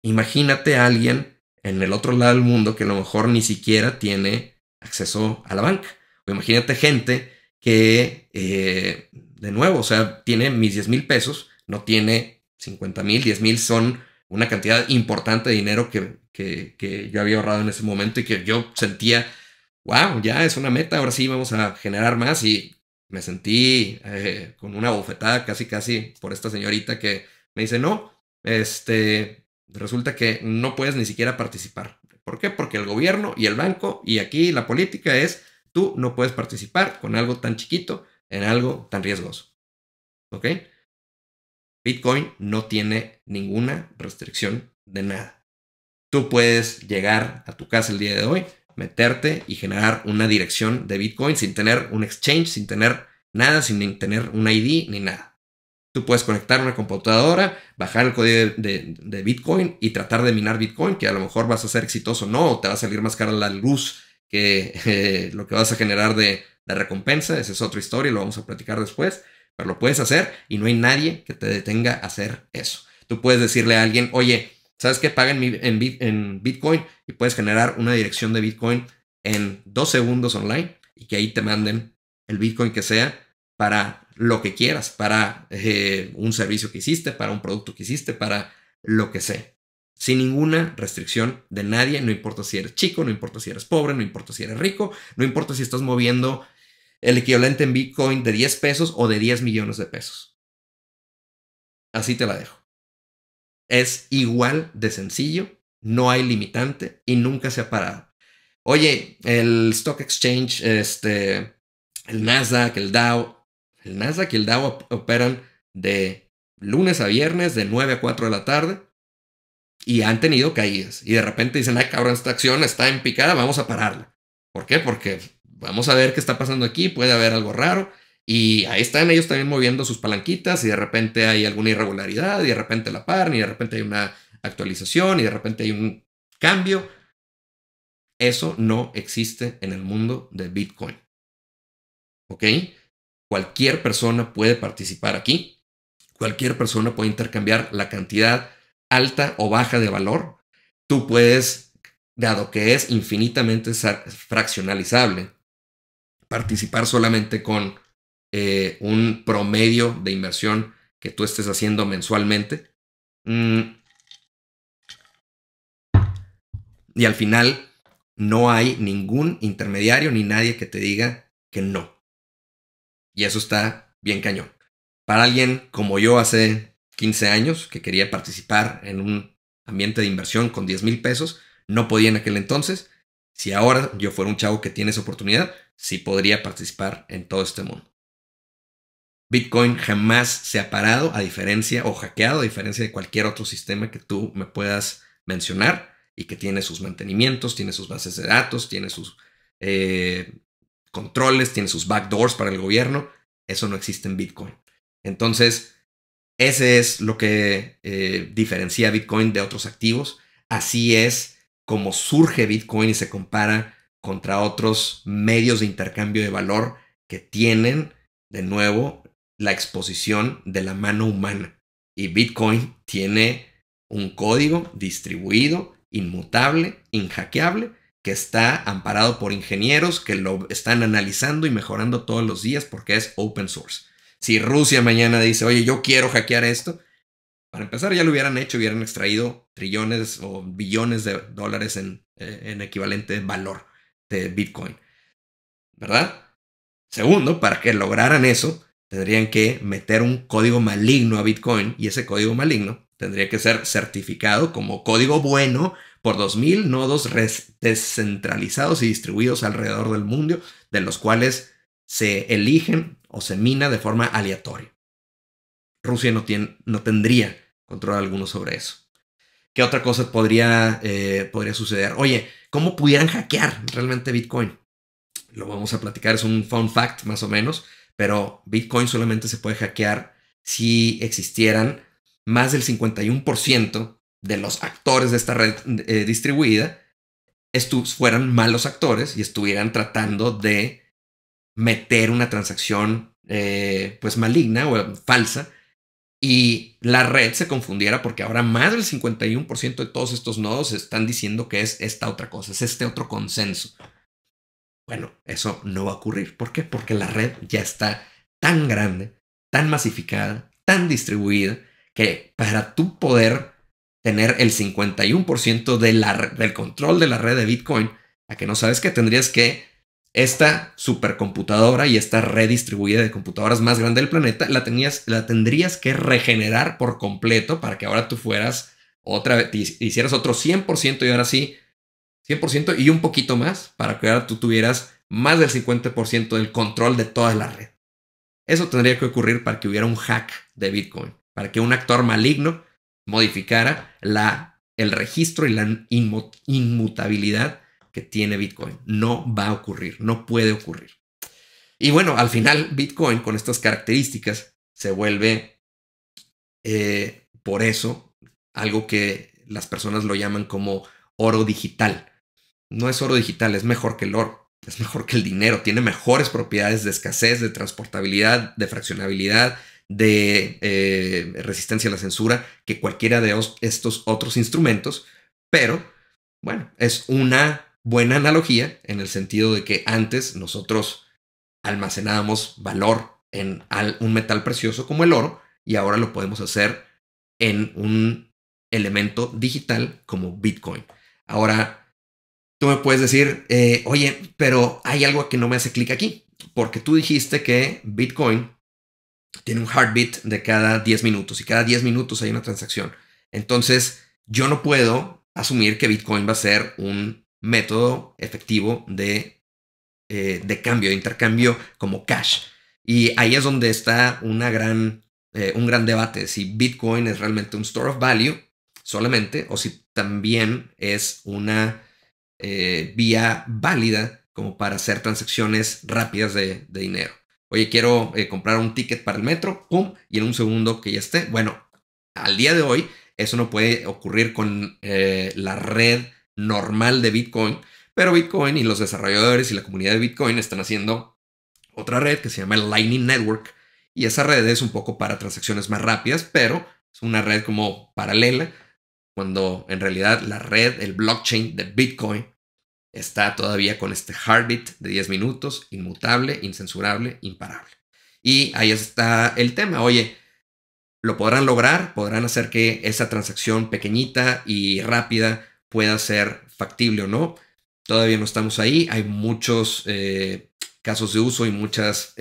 imagínate a alguien en el otro lado del mundo que a lo mejor ni siquiera tiene acceso a la banca. O imagínate gente que, de nuevo, o sea, tiene mis 10,000 pesos, no tiene 50,000, 10,000 son una cantidad importante de dinero que yo había ahorrado en ese momento y que yo sentía, wow, ya es una meta, ahora sí vamos a generar más y me sentí con una bofetada casi casi por esta señorita que me dice, no, resulta que no puedes ni siquiera participar. ¿Por qué? Porque el gobierno y el banco y aquí la política es, tú no puedes participar con algo tan chiquito en algo tan riesgoso. ¿Ok? Bitcoin no tiene ninguna restricción de nada. Tú puedes llegar a tu casa el día de hoy, meterte y generar una dirección de Bitcoin sin tener un exchange, sin tener nada, sin tener un ID ni nada. Tú puedes conectar una computadora, bajar el código de Bitcoin y tratar de minar Bitcoin, que a lo mejor vas a ser exitoso o no, o te va a salir más cara la luz que lo que vas a generar de recompensa. Esa es otra historia y lo vamos a platicar después, pero lo puedes hacer y no hay nadie que te detenga a hacer eso. Tú puedes decirle a alguien, oye, ¿sabes qué? Paga en Bitcoin y puedes generar una dirección de Bitcoin en 2 segundos online y que ahí te manden el Bitcoin que sea para lo que quieras, para un servicio que hiciste, para un producto que hiciste, para lo que sea. Sin ninguna restricción de nadie, no importa si eres chico, no importa si eres pobre, no importa si eres rico, no importa si estás moviendo el equivalente en Bitcoin de 10 pesos o de 10 millones de pesos. Así te la dejo. Es igual de sencillo, no hay limitante y nunca se ha parado. Oye, el Stock Exchange, el Nasdaq, el Dow, el Nasdaq y el Dow operan de lunes a viernes de 9 a 4 de la tarde y han tenido caídas. Y de repente dicen, ay cabrón, esta acción está en picada, vamos a pararla. ¿Por qué? Porque vamos a ver qué está pasando aquí, puede haber algo raro. Y ahí están ellos también moviendo sus palanquitas y de repente hay alguna irregularidad y de repente la paran y de repente hay una actualización y de repente hay un cambio. Eso no existe en el mundo de Bitcoin. ¿Ok? Cualquier persona puede participar aquí. Cualquier persona puede intercambiar la cantidad alta o baja de valor. Tú puedes, dado que es infinitamente fraccionalizable, participar solamente con un promedio de inversión que tú estés haciendo mensualmente. Y al final no hay ningún intermediario ni nadie que te diga que no. Y eso está bien cañón. Para alguien como yo hace 15 años que quería participar en un ambiente de inversión con 10,000 pesos, no podía en aquel entonces. Si ahora yo fuera un chavo que tiene esa oportunidad, sí podría participar en todo este mundo. Bitcoin jamás se ha parado, a diferencia, o hackeado, a diferencia de cualquier otro sistema que tú me puedas mencionar y que tiene sus mantenimientos, tiene sus bases de datos, tiene sus controles, tiene sus backdoors para el gobierno. Eso no existe en Bitcoin. Entonces, ese es lo que diferencia a Bitcoin de otros activos. Así es como surge Bitcoin y se compara contra otros medios de intercambio de valor que tienen, de nuevo, la exposición de la mano humana. Y Bitcoin tiene un código distribuido, inmutable, inhackeable, que está amparado por ingenieros que lo están analizando y mejorando todos los días porque es open source. Si Rusia mañana dice, oye, yo quiero hackear esto, para empezar ya lo hubieran hecho, hubieran extraído trillones o billones de dólares en equivalente valor de Bitcoin, ¿verdad? Segundo, para que lograran eso, tendrían que meter un código maligno a Bitcoin y ese código maligno tendría que ser certificado como código bueno por 2,000 nodos descentralizados y distribuidos alrededor del mundo, de los cuales se eligen o se mina de forma aleatoria. Rusia no tendría control alguno sobre eso. ¿Qué otra cosa podría suceder? Oye, ¿cómo pudieran hackear realmente Bitcoin? Lo vamos a platicar, es un fun fact más o menos, pero Bitcoin solamente se puede hackear si existieran más del 51% de los actores de esta red distribuida fueran malos actores y estuvieran tratando de meter una transacción pues maligna o falsa, y la red se confundiera porque ahora más del 51% de todos estos nodos están diciendo que es esta otra cosa, es este otro consenso. Bueno, eso no va a ocurrir. ¿Por qué? Porque la red ya está tan grande, tan masificada, tan distribuida, que para tú poder tener el 51% del control de la red de Bitcoin, a que no sabes que tendrías que esta supercomputadora y esta red distribuida de computadoras más grande del planeta, la tendrías que regenerar por completo para que ahora tú fueras otra vez, hicieras otro 100% y ahora sí 100% y un poquito más para que ahora tú tuvieras más del 50% del control de toda la red. Eso tendría que ocurrir para que hubiera un hack de Bitcoin, para que un actor maligno modificara el registro y la inmutabilidad que tiene Bitcoin. No va a ocurrir, no puede ocurrir. Y bueno, al final Bitcoin con estas características se vuelve por eso algo que las personas lo llaman como oro digital. No es oro digital, es mejor que el oro, es mejor que el dinero, tiene mejores propiedades de escasez, de transportabilidad, de fraccionabilidad, de resistencia a la censura que cualquiera de estos otros instrumentos, pero bueno, es una buena analogía en el sentido de que antes nosotros almacenábamos valor en un metal precioso como el oro y ahora lo podemos hacer en un elemento digital como Bitcoin. Ahora, tú me puedes decir, oye, pero hay algo que no me hace clic aquí, porque tú dijiste que Bitcoin tiene un heartbeat de cada 10 minutos y cada 10 minutos hay una transacción. Entonces, yo no puedo asumir que Bitcoin va a ser un método efectivo de cambio, de intercambio como cash. Y ahí es donde está un gran debate, si Bitcoin es realmente un store of value solamente o si también es una vía válida como para hacer transacciones rápidas de dinero. Oye, quiero comprar un ticket para el metro, pum, y en un segundo que ya esté. Bueno, al día de hoy eso no puede ocurrir con la red normal de Bitcoin, pero Bitcoin y los desarrolladores y la comunidad de Bitcoin están haciendo otra red que se llama el Lightning Network, y esa red es un poco para transacciones más rápidas, pero es una red como paralela, cuando en realidad la red, el blockchain de Bitcoin, está todavía con este heartbeat de 10 minutos, inmutable, incensurable, imparable. Y ahí está el tema. Oye, ¿lo podrán lograr? ¿Podrán hacer que esa transacción pequeñita y rápida pueda ser factible o no? Todavía no estamos ahí. Hay muchos casos de uso y muchas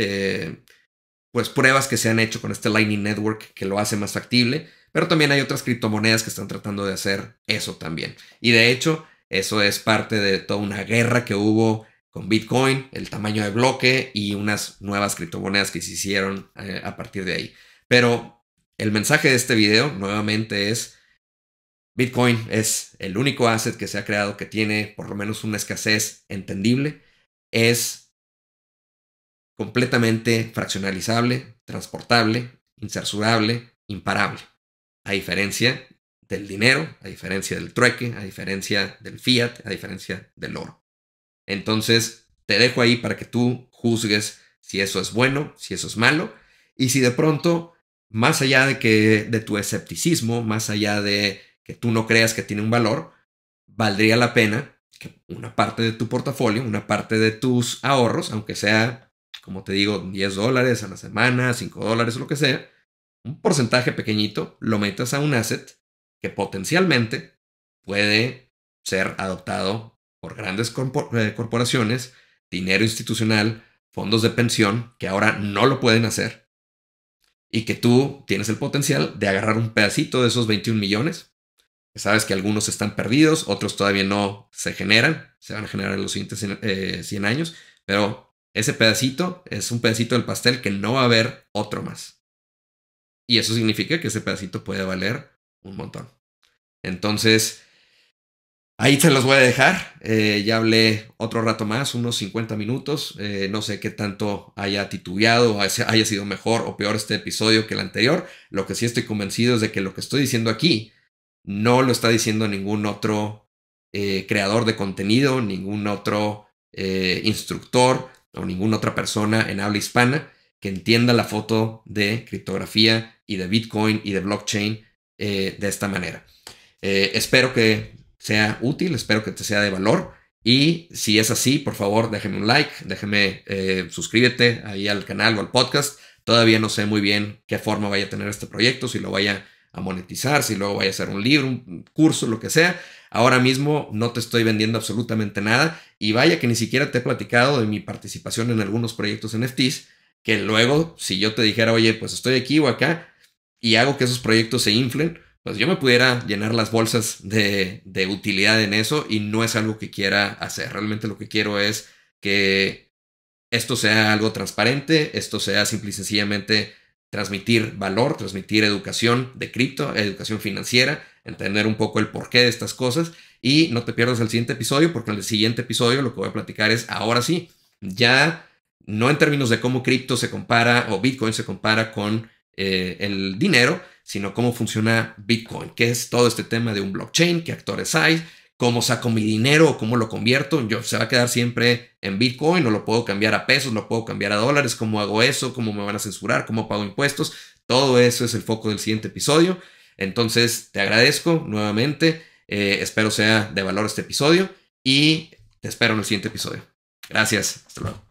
pues pruebas que se han hecho con este Lightning Network que lo hace más factible, pero también hay otras criptomonedas que están tratando de hacer eso también. Y de hecho, eso es parte de toda una guerra que hubo con Bitcoin, el tamaño de bloque y unas nuevas criptomonedas que se hicieron a partir de ahí. Pero el mensaje de este video nuevamente es: Bitcoin es el único asset que se ha creado que tiene por lo menos una escasez entendible. Es completamente fraccionalizable, transportable, incensurable, imparable. A diferencia del dinero, a diferencia del trueque, a diferencia del fiat, a diferencia del oro. Entonces, te dejo ahí para que tú juzgues si eso es bueno, si eso es malo, y si de pronto, más allá de tu escepticismo, más allá de que tú no creas que tiene un valor, valdría la pena que una parte de tu portafolio, una parte de tus ahorros, aunque sea, como te digo, $10 a la semana, $5 o lo que sea, un porcentaje pequeñito lo metas a un asset que potencialmente puede ser adoptado por grandes corporaciones, dinero institucional, fondos de pensión, que ahora no lo pueden hacer, y que tú tienes el potencial de agarrar un pedacito de esos 21 millones. Sabes que algunos están perdidos, otros todavía no se generan, se van a generar en los siguientes 100 años, pero ese pedacito es un pedacito del pastel que no va a haber otro más. Y eso significa que ese pedacito puede valer un montón. Entonces, ahí se los voy a dejar. Ya hablé otro rato más, unos 50 minutos. No sé qué tanto haya titubeado o haya sido mejor o peor este episodio que el anterior. Lo que sí estoy convencido es de que lo que estoy diciendo aquí no lo está diciendo ningún otro creador de contenido, ningún otro instructor o ninguna otra persona en habla hispana que entienda la foto de criptografía y de Bitcoin y de blockchain de esta manera. Espero que sea útil, espero que te sea de valor. Y si es así, por favor, déjeme un like, déjeme suscríbete ahí al canal o al podcast. Todavía no sé muy bien qué forma vaya a tener este proyecto, si lo vaya a monetizar, si luego vaya a ser un libro, un curso, lo que sea. Ahora mismo no te estoy vendiendo absolutamente nada y vaya que ni siquiera te he platicado de mi participación en algunos proyectos NFTs, que luego si yo te dijera, oye, pues estoy aquí o acá y hago que esos proyectos se inflen, pues yo me pudiera llenar las bolsas de utilidad en eso y no es algo que quiera hacer. Realmente lo que quiero es que esto sea algo transparente, esto sea simple y sencillamente transmitir valor, transmitir educación de cripto, educación financiera, entender un poco el porqué de estas cosas y no te pierdas el siguiente episodio porque en el siguiente episodio lo que voy a platicar es ahora sí, ya no en términos de cómo cripto se compara o Bitcoin se compara con el dinero, sino cómo funciona Bitcoin, qué es todo este tema de un blockchain, qué actores hay, cómo saco mi dinero o cómo lo convierto. Yo se va a quedar siempre en Bitcoin, o lo puedo cambiar a pesos, lo puedo cambiar a dólares, cómo hago eso, cómo me van a censurar, cómo pago impuestos. Todo eso es el foco del siguiente episodio. Entonces te agradezco nuevamente, espero sea de valor este episodio y te espero en el siguiente episodio. Gracias, hasta luego.